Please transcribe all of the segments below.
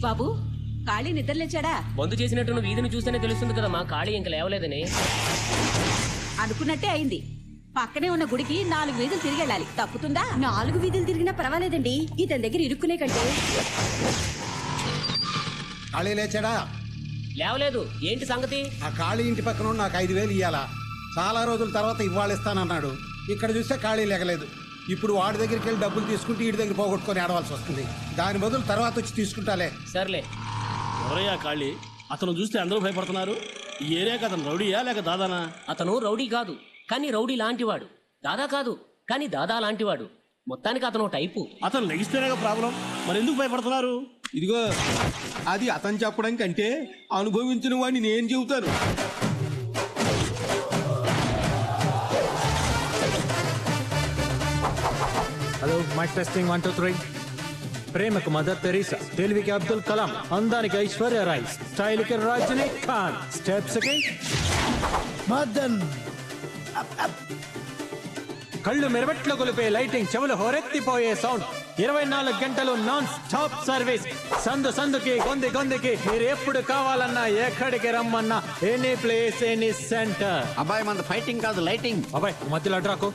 బాబు ఖాళీ నిద్రలేచాడా? మందు చేసినట్టు వీధిని చూస్తేనే తెలుస్తుంది కదా మా ఖాళీ ఇంకా లేవలేదని. అనుకున్నట్టే అయింది. పక్కనే ఉన్న గుడికి 4 వీధులు తిరిగి వెళ్ళాలి. తప్పుతుందా? 4 వీధులు తిరిగినా పర్వాలేదండి, ఇతని దగ్గర ఇరుక్కునే కంటే. ఖాళీ లేచాడా? లేవలేదు. ఏంటి సంగతి? ఆ ఖాళీ ఇంటి పక్కన నాకు 5,000 ఇయ్యాలా. చాలా రోజుల తర్వాత ఇవాళ ఇస్తానన్నాడు. ఇక్కడ చూస్తే ఖాళీ లేగలేదు. ఇప్పుడు వాడి దగ్గరికి వెళ్ళి డబ్బులు తీసుకుంటే వీడి దగ్గర పోగొట్టుకొని ఆడవలసి వస్తుంది. దాని బదులు తర్వాత వచ్చి తీసుకుంటాలే. సర్లే. ఎవరయ్యా ఖాళీ? అతను చూస్తే అందరూ భయపడుతున్నారు. ఈ ఏరియాకి అతను రౌడీయా లేక దాదానా? అతను రౌడీ కాదు, కానీ రౌడీ లాంటివాడు. దాదా కాదు, కానీ దాదా లాంటివాడు. మొత్తానికి అతను టైపు. అతను లెగిస్తేనే ప్రాబ్లం. మరి ఎందుకు భయపడుతున్నారు? ఇదిగో అది అతను చెప్పడం కంటే అనుభవించిన వాడిని నేను చెబుతాను. Hello, mike testing 1 2 3. ప్రేమకు మదర్ తెరీసా, తెలివికి అబ్దుల్ కలాం, అందానికి ఐశ్వర్య రాయ్, స్టైల్ కి రజనీకాంత్, స్టెప్స్ కి మదన్, కళ్ళు మెరబెట్లో కొలిపే లైటింగ్, చెవులు హోరెత్తిపోయే సౌండ్, 24 గంటలు నాన్ స్టాప్ సర్వీస్. సందు సందుకి గొంది గొందికి మీరు ఎప్పుడు కావాలన్నా ఎక్కడికి రమ్మన్నా ఎనీ ప్లేస్ ఎనీ సెంటర్. అబ్బాయి మన ఫైటింగ్ కాదు లైటింగ్. అబ్బాయి మధ్యలో అడ్రాకు.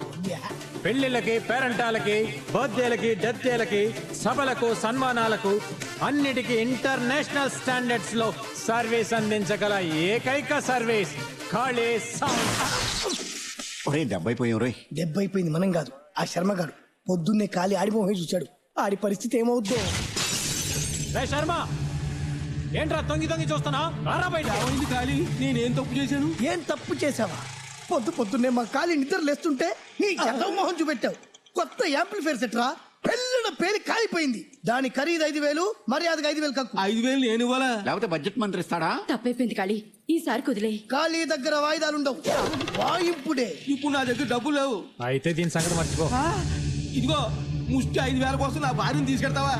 పెళ్లిళ్ళకి, పేరెంటాలకి, బర్త్డేలకి, డెత్డేలకి, సభలకు, సన్మానాలకు అన్నిటికీ ఇంటర్నేషనల్ స్టాండర్డ్స్ లో సర్వీస్ అందించగల ఏకైక సర్వీస్ ఖాళీ సౌండ్. ఒరే దెబ్బైపోయాం రోయ్. దెబ్బైపోయింది మనం కాదు, ఆ శర్మ గారు పొద్దున్నే ఖాళీ ఆడిపోయి చూశాడు. ఆడి పరిస్థితి ఏమవుద్దో. రే శర్మ, ఏంట్రా తొంగి తొంగి చూస్తున్నా? రారా బయట. ఖాళీ నేనేం తప్పు చేశాను? ఏం తప్పు చేసావా? పొద్దున్నే మా ఖాళీ నిద్ర లేస్తుంటే నీ ఎదవ మొహం చూపెట్టావు. కొత్త యాంప్లిఫైర్ సెట్రా, పెళ్ళిన పేరు కాలిపోయింది. దాని ఖరీదు 5,000, మర్యాదగా 5,000 కక్కు. 5,000 నేను ఇవ్వాలా? లేకపోతే బడ్జెట్ మంత్రి ఇస్తాడా? తప్పైపోయింది ఖాళీ, ఈసారి కుదిలే. ఖాళీ దగ్గర వాయిదాలుండవు, వాయింపుడే. ఇప్పుడు నా దగ్గర డబ్బులు లేవు. అయితే దీని సంగతి మర్చిపో. ఇదిగో ముష్టి 5,000 కోసం నా భార్యను తీసుకెళ్తావా?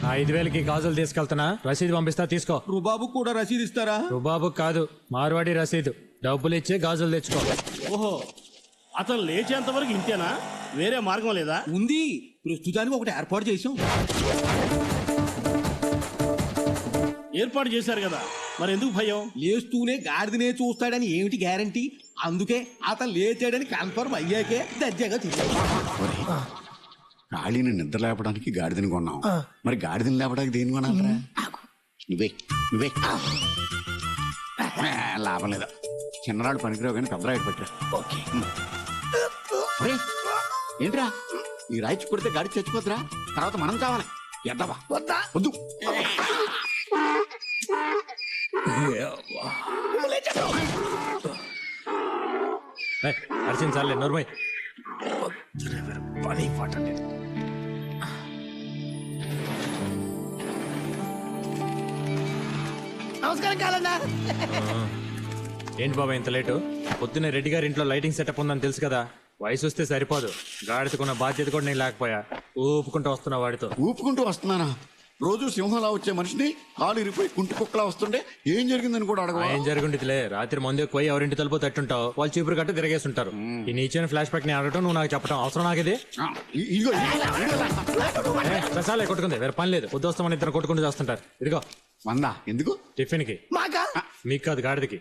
5,000కి గాజులు తీసుకెళ్తున్నా, రసీదు పంపిస్తా, తీసుకో. రుబాబు కూడా రసీదు ఇస్తారా? రుబాబు కాదు, మార్వాడి రసీదు. డబ్బులు ఇచ్చి గాజులు తెచ్చుకో. ఓహో, అతను లేచేంత వరకు ఇంతేనా? వేరే మార్గం లేదా? ఉంది, ప్రస్తుతానికి ఒకటి ఏర్పాటు చేసాం. ఏర్పాటు చేశారు కదా, మరి ఎందుకు భయం? లేస్తూనే గాడిదనే చూస్తాడని ఏమిటి గ్యారంటీ? అందుకే అతను లేచాడని కన్ఫర్మ్ అయ్యాకే దర్జాగా తీసుకుంటాం. ఖాళీని నిద్ర లేపడానికి గాడిదని కొన్నాం, మరి గాడిదని లేపడానికి దేని కొనాలరా? నువ్వే నువ్వే లాభం లేదా. చిన్నరాడు పనికిరావు కానీ పెద్దరాడు పట్టరా. ఓకే. ఏంట్రా ఈ రాయిచి కొడితే గాడి చచ్చిపోతురా? తర్వాత మనం కావాలి. ఎద్దవా వద్దు. అర్చింది చాలే, నోర్మై. నమస్కారం కాలన్నా. ఏంటి బాబా ఇంత లేటు? పొద్దున్నే రెడ్డి గారి ఇంట్లో లైటింగ్ సెటప్ ఉందని తెలుసు కదా. వయసు వస్తే సరిపోదు, గాడిదకున్న బాధ్యత కూడా నేను లేకపోయా. ఊపుకుంటూ వస్తున్నా వాడితో. ఊపుకుంటూ వస్తున్నానా? రోజు సింహంలా వచ్చే మనిషిని కాలు ఇరిపోయి కుంటి కుక్కలా వస్తుంటే ఏం జరిగిందని కూడా అడగ. ఏం జరుగుంటుందిలే, రాత్రి మందు ఎక్కువ ఎవరింటి తలుపు తట్టుంటావు, వాళ్ళు చీపురు కట్ట తిరిగేస్తుంటారు. ఈ నీచైన ఫ్లాష్ బ్యాక్ ని అడగటం, నువ్వు నాకు చెప్పడం అవసరం నాకు ఇది. చాలే కొట్టుకుంది, వేరే పని లేదు. పొద్దు వస్తామని ఇద్దరు కొట్టుకుంటూ చేస్తుంటారు. ఇదిగో 100 ఎందుకు? టిఫిన్ కి. మీకు కాదు, గాడిదకి.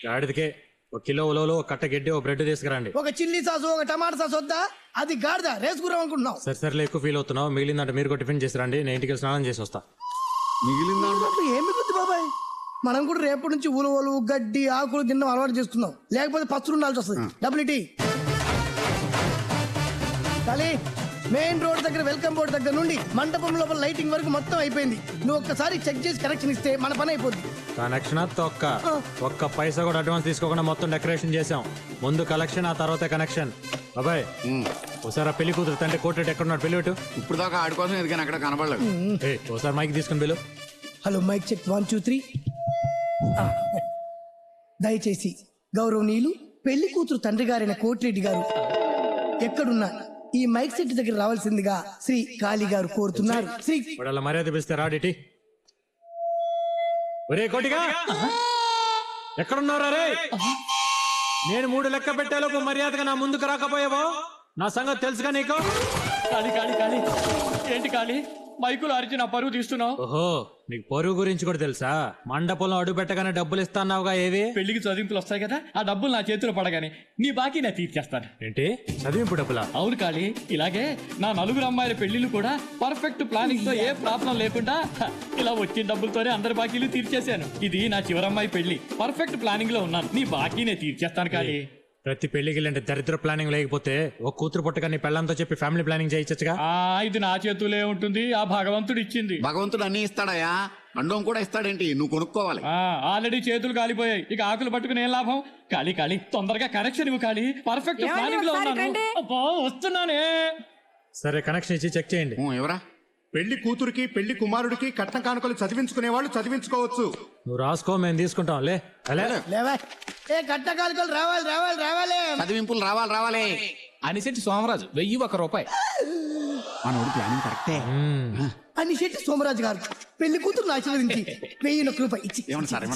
గాడిదకే 1 కిలో ఉలవలు, 1 కట్ట గడ్డి, 1 బ్రెడ్ తీసుకురండి. ఒక చిల్లీ సాసు, ఒక టమాటా సాసు వద్దా? అది గాడిద రేసుకురాం అనుకుంటున్నావు. సరే ఎక్కువ ఫీల్ అవుతున్నావు. మిగిలిందంటే మీరు కూడా టిఫిన్ చేసి రండి, నేను ఇంటికి స్నానం చేసి వస్తా. మిగిలిందా? ఏమి గుర్తు బాబాయ్, మనం కూడా రేపటి నుంచి ఉలవలు, గడ్డి, ఆకులు తినడం అలవాటు చేసుకుందాం. లేకపోతే పస్తులు ఉండాల్సి వస్తుంది. డబ్బులు ఇటీ. కానీ మెయిన్ రోడ్ దగ్గర వెల్కమ్ బోర్డు దగ్గర నుండి మండపం లోపల లైటింగ్ వరకు మొత్తం అయిపోయింది. నువ్వు ఒక్కసారి చెక్ చేసి కనెక్షన్ ఇస్తే మన పని అయిపోద్ది. కనెక్షన్ ఒక్క పైసా కూడా అడ్వాన్స్ తీసుకోకుండా మొత్తం డెకరేషన్ చేసాం. ముందు కలెక్షన్, ఆ తర్వాత కనెక్షన్. అబ్బాయి ఒకసారి పెళ్లి కూతురు తండ్రి కోర్టు ఎక్కడున్నాడు? పెళ్లి పెట్టు. ఇప్పుడు దాకా ఆడి కోసం ఎదిగాను, అక్కడ కనబడలేదు. ఒకసారి మైక్ తీసుకుని పిలు. Hello, mike check 1 2 3. దయచేసి గౌరవనీయులు పెళ్లి కూతురు తండ్రి గారైన కోటిరెడ్డి గారు ఎక్కడున్నా ఈ మైక్ సెట్ దగ్గర రావాల్సిందిగా శ్రీ కాళీ గారు కోరుతున్నారు. శ్రీ మర్యాద పిలిస్తే రాడిటి. ఒరే కోటిగా, ఎక్కడున్నారా రే? నేను 3 లెక్క పెట్టేలోపు మర్యాదగా నా ముందుకు రాకపోయావో నా సంగతి తెలుసుగా నీకు? కాళీ కాళీ కాళీ, ఏంటి కాళీ? మైకులు అరిచి నా పరువు తీస్తున్నావు? ఓహో నీకు పొరుగు గురించి కూడా తెలుసా? మండపంలో అడుగు పెట్టగానే డబ్బులు ఇస్తాన్నావుగా, ఏవి? పెళ్లికి చదింపులు వస్తాయి కదా, ఆ డబ్బులు నా చేతిలో పడగానే నీ బాకీ నేను తీర్చేస్తాను. ఏంటి చదివింపు డబ్బులా? అవును కాళీ, ఇలాగే నా నలుగురు అమ్మాయిల పెళ్లిళ్ళు కూడా పర్ఫెక్ట్ ప్లానింగ్ తో ఏ ప్రాబ్లం లేకుండా ఇలా వచ్చిన డబ్బులతోనే అందరి బాకీలు తీర్చేశాను. ఇది నా చివరమ్మాయి పెళ్లి, పర్ఫెక్ట్ ప్లానింగ్ లో ఉన్నాను. నీ బాకీ నేను తీర్చేస్తాను కాళీ. ప్రతి పెళ్లికి అంటే దరిద్ర ప్లానింగ్ లేకపోతే ఒక కూతురు పుట్టగా నీ పెళ్ళంతో చెప్పి ఫ్యామిలీ ప్లానింగ్ చేయొచ్చుగా. ఇది నా చేతులే ఉంటుంది, ఆ భగవంతుడు ఇచ్చింది. భగవంతుడు అన్ని ఇస్తాడయా, అండం కూడా ఇస్తాడేంటి, నువ్వు కొనుక్కోవాలి. ఆల్రెడీ చేతులు కాలిపోయాయి, ఇక ఆకులు పట్టుకుని ఏం లాభం? కాళీ కాళీ తొందరగా కనెక్షన్ ఇవ్వు కాళీ, పర్ఫెక్ట్ ప్లానింగ్ లో ఉన్నాను. అబ్బా, వస్తున్నానే. సరే కనెక్షన్ ఇచ్చి చెక్ చేయండి. ఎవరా? పెళ్లి కూతురికి పెళ్లి కుమారుడికి కట్న కానుకలు చదివించుకునే వాళ్ళు చదివించుకోవచ్చు. నువ్వు రాసుకో, మేము తీసుకుంటాం. లేవా ఏ కట్టకాలికలు రావాలి రావాలి రావాలి, చదివింపులు రావాలి అనిశెట్టి సోమరాజు 1001 రూపాయి. మనోడు ప్లానింగ్ కరెక్టే. అని శెట్టి సోమరాజు గారు పెళ్లి కూతురు ఆశీర్వదించి 1001 రూపాయి ఇచ్చి. ఏమన్నా సార్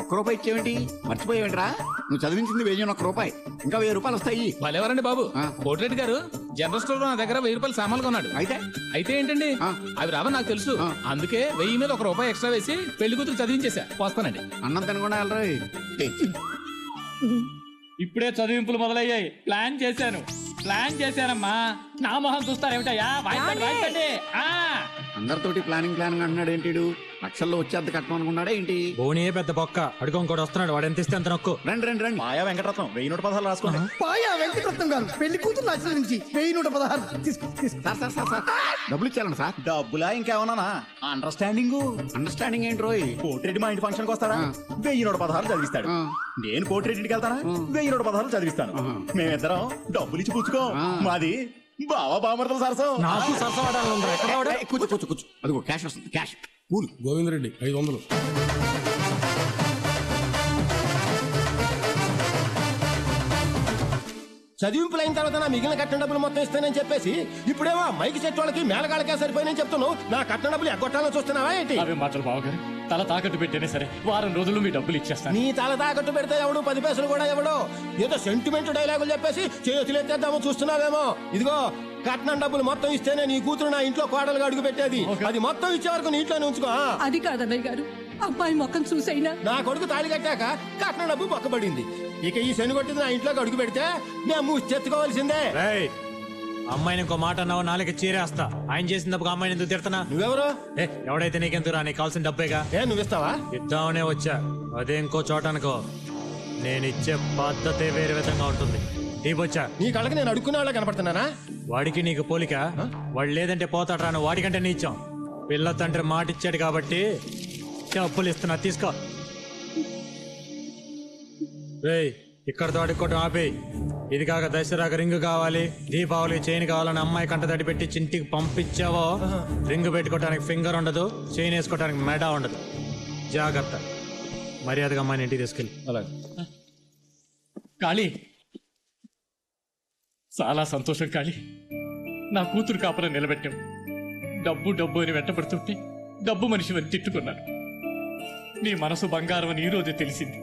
ఒక్క రూపాయి ఇచ్చేవేంటి? మర్చిపోయేవేంట్రా? నువ్వు చదివించింది 1001 రూపాయి, ఇంకా 1000 రూపాయలు వస్తాయి. భలేవారండి బాబు. కోటిరెడ్డి గారు జనరల్ స్టోర్ లో నా దగ్గర 1000 రూపాయలు సామాన్లు కొన్నాడు. అయితే ఏంటండి, అవి రావని నాకు తెలుసు, అందుకే 1000 మీద 1 రూపాయి ఎక్స్ట్రా వేసి పెళ్లి కూతురు చదివించేసా. వస్తానండి. అన్నం తినకుండా వెళ్ళరా? ఇప్పుడే చదివింపులు మొదలయ్యాయి. ప్లాన్ చేశానమ్మా. నా మొహం చూస్తారేమిటయ్యా? వాయించండి. అందరితోటి ప్లానింగ్ అంటున్నాడు ఏంటి? లక్షల్లో వచ్చేద్ద కట్టం అనుకున్నాడా ఏంటి? బోనియే పెద్ద బొక్క, అడుగు ఇంకోటి వస్తున్నాడు, వాడు ఎంత ఇస్తే అంత నొక్కు. రండి. మాయా వెంకటరత్నం 1116 రాసుకోండి. పాయా వెంకటరత్నం గారు పెళ్లి కూతురు ఆశీర్వదించి 1116 తీసుకో. సార్ డబ్బులు ఇచ్చారండి సార్. డబ్బులా ఇంకేమన్నా? అండర్స్టాండింగ్ ఏంటి రోయ్? కోటిరెడ్డి మా ఇంటి ఫంక్షన్ కి వస్తారా? 1116 చదివిస్తాడు. నేను కోటిరెడ్డికి వెళ్తానా? 1116 చదివిస్తాను. మేమిద్దరం డబ్బులు ఇచ్చి పుచ్చుకో. మాది బావా బామర్తల సరసం. నాకు సరసవాడాలి ఉందా? ఎక్కడ వాడు? కూర్చో. అదిగో క్యాష్ వస్తుంది, క్యాష్. కూల్. గోవిందరెడ్డి 500. చదివింపులు అయిన తర్వాత నా మిగిలిన కట్టిన డబ్బులు మొత్తం ఇస్తానని చెప్పేసి ఇప్పుడేమో మైకి చెట్టు వాళ్ళకి మేళగాళ్ళకే సరిపోయినని చెప్తున్నావు. నా కట్టిన డబ్బులు ఎగ్గొట్టాలని చూస్తున్నావా ఏంటి? అవి మాటలు బావగారు, తల తాకట్టు పెట్టేనే సరే వారం రోజులు మీ డబ్బులు ఇచ్చేస్తాను. నీ తల తాకట్టు పెడితే ఎవడు 10 పైసలు కూడా ఎవడో ఏదో సెంటిమెంట్ డైలాగులు చెప్పేసి చేతులు ఎత్తేద్దామో చూస్తున్నావేమో. ఇదిగో కట్నం డబ్బులు మొత్తం ఇస్తేనే నీ కూతురు నా ఇంట్లో కోడలుగా అడుగు పెట్టేది. అది మొత్తం ఇచ్చే వరకు నీ ఇంట్లోనే ఉంచుకో. అది కాదన్నయ్య గారు, అబ్బాయి మొక్కం చూసైనా నా కొడుకు తాళి కట్టాక కట్నం డబ్బు పక్కబడింది. ఇక ఈ శని కొట్టింది నా ఇంట్లోకి అడుగు పెడితే నేను మూచెత్తుకోవాల్సిందే. అమ్మాయిని ఇంకో మాట అన్నావు, నాలుగు చీరేస్తా. ఆయన చేసిన తప్పుకు అమ్మాయిని ఎందుకు తిడతానా? నువ్వెవరు? ఎవడైతే నీకెందుకు నీకు కావాల్సిన డబ్బేగా. నువ్విస్తావా? ఇద్దామనే వచ్చా, అదే ఇంకో చోట అనుకో. నేను ఇచ్చే పద్ధతే వేరే విధంగా ఉంటుంది. వచ్చా నీ కళ్ళకి నేను అడుక్కునే వాళ్ళ కనపడుతున్నానా? వాడికి నీకు పోలిక. వాడు లేదంటే పోతాడు రాను, వాడికంటే నీచాం. పిల్ల తండ్రి మాట ఇచ్చాడు కాబట్టి డబ్బులు ఇస్తున్నా, తీసుకో. రేయ్ ఇక్కడతో అడుక్కోవటం ఆపి. ఇది కాక దసరాకు రింగు కావాలి, దీపావళి చైన్ కావాలని అమ్మాయి కంట తడి పెట్టి చింటికి పంపించావో రింగు పెట్టుకోవడానికి ఫింగర్ ఉండదు, చైన్ వేసుకోవడానికి మెడ ఉండదు. జాగ్రత్త. మర్యాదగా అమ్మాయిని ఇంటికి తీసుకెళ్ళి. అలాగే. కాళీ, చాలా సంతోషం కాళీ. నా కూతురు కాపురం నిలబెట్టాం. డబ్బు అని వెంటబడుతుంటే డబ్బు మనిషి అని తిట్టుకున్నాను. నీ మనసు బంగారం అని ఈ రోజే తెలిసింది.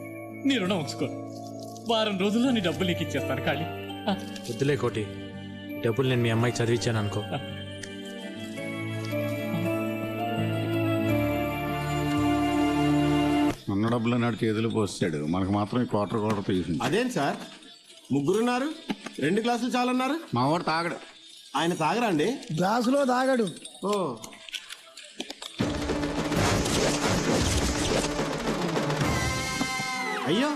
నీ రుణం ఉంచుకో. వారం రోజుల్లో నీ డబ్బులు నీకు ఇచ్చేస్తాను కాళీ. వద్దులే కోటి, డబ్బులు నేను మీ అమ్మాయికి చదివించాను అనుకో. ఉన్న డబ్బులు నాడు చేతులు పోస్తాడు, మనకు మాత్రం ఈ క్వార్టర్ తీసింది. అదేం సార్, ముగ్గురున్నారు, 2 గ్లాసులు చాలన్నారు. మా వాడు తాగడు. ఆయన తాగరా అండి? గ్లాసులో తాగడు. ఓ అయ్యో,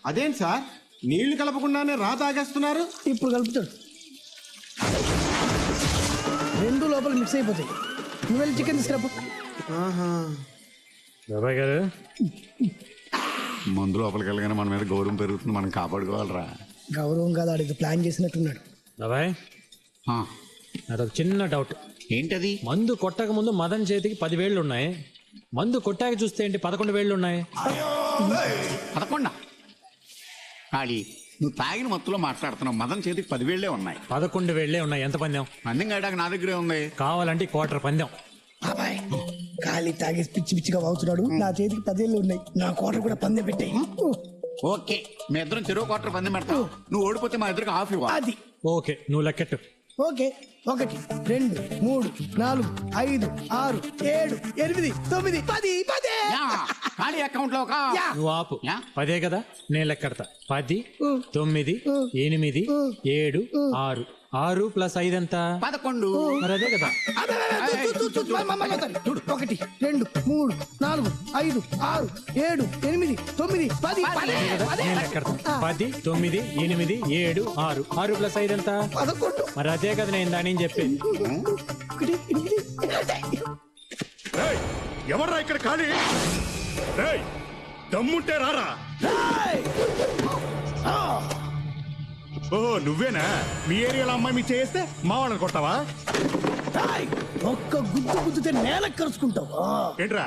అదేం సార్, నీళ్లు కలపకుండానే రా తాగేస్తున్నారు. ఇప్పుడు కలుపుతాడు, 2 లోపల మిక్స్ అయిపోతాయి. నువ్వు వెళ్ళి చికెన్ తీసుకురాపో. బాబాయ్ గారు, మందు లోపలికి వెళ్ళగానే మన మీద గౌరవం పెరుగుతుంది, మనం కాపాడుకోవాలరా. గౌరవం కాదు, అడిగి ప్లాన్ చేసినట్టున్నాడు. బాబాయ్ నాదొక చిన్న డౌట్. ఏంటది? మందు కొట్టక ముందు మదన్ చేతికి 10 వేళ్ళు ఉన్నాయి, మందు కొట్టాక చూస్తే ఏంటి 11 వేళ్ళు ఉన్నాయి? 11? ఖాళీ నువ్వు తాగిన మత్తులో మాట్లాడుతున్నావు. మదన్ చేతికి 10 వేళ్లే ఉన్నాయి. 11 వేళ్లే ఉన్నాయి. ఎంత పందెం? పందెం కాయడానికి నా దగ్గరే ఉంది. కావాలంటే క్వార్టర్ పందెం. బాబాయ్ ఖాళీ తాగేసి పిచ్చిగా వాగుతున్నాడు. నా చేతికి 10 వేళ్ళు ఉన్నాయి, నా కోటర్ కూడా పందెం పెట్టాయి. ఓకే, మీ ఇద్దరం చెరువు క్వార్టర్ పందెం పెడతావు. నువ్వు ఓడిపోతే మా ఇద్దరికి హాఫ్ ఇవ్వాలి. అది ఓకే నువ్వు లెక్కెట్టు. ఓకే 1 2 3 4 5 6 7 8 9 10 10 ఖాళీ అకౌంట్ లో నువ్వు ఆపు. 10 కదా, నేను లెక్కెడతా. 10 9 8 7 6 6 ప్లస్ 5 ఎంత? 11. మరి అదే కదా. 1 2 3 4 5 6 7 8 9 10 నేను లెక్కెడతా. 10 9 8 7 6 6 ప్లస్ 5 ఎంత? 11. మరి అదే కదా నేను దాని చెప్పేది. ఎవర్రా ఇక్కడ ఖాళీ? రేయ్, దమ్ముంటే రారా. ఓహో నువ్వేనా? మీ ఏరియాలో అమ్మాయి మీ చేస్తే మా వాళ్ళని కొట్టావా? ఒక్క గుద్దు గుద్దుతే నేల కరుచుకుంటావు. ఏంట్రా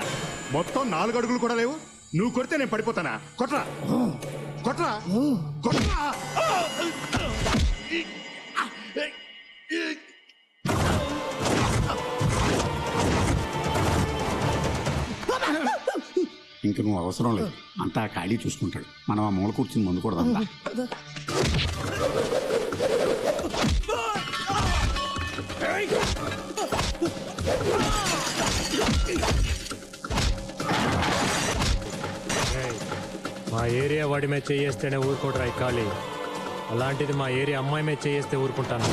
మొత్తం 4 అడుగులు కూడా లేవు? నువ్వు కొడితే నేను పడిపోతానా? కొట్రా కొట్రా కొట్రా. ఇంక నువ్వు అవసరం లేదు, అంతా ఖాళీ చూసుకుంటాడు. మనం ఆ మూల కూర్చుని మందు కూడా మా ఏరియా వాడి మీద చేయేస్తేనే ఊరుకోడరా ఖాళీ. అలాంటిది మా ఏరియా అమ్మాయి మీద చేయేస్తే ఊరుకుంటాను.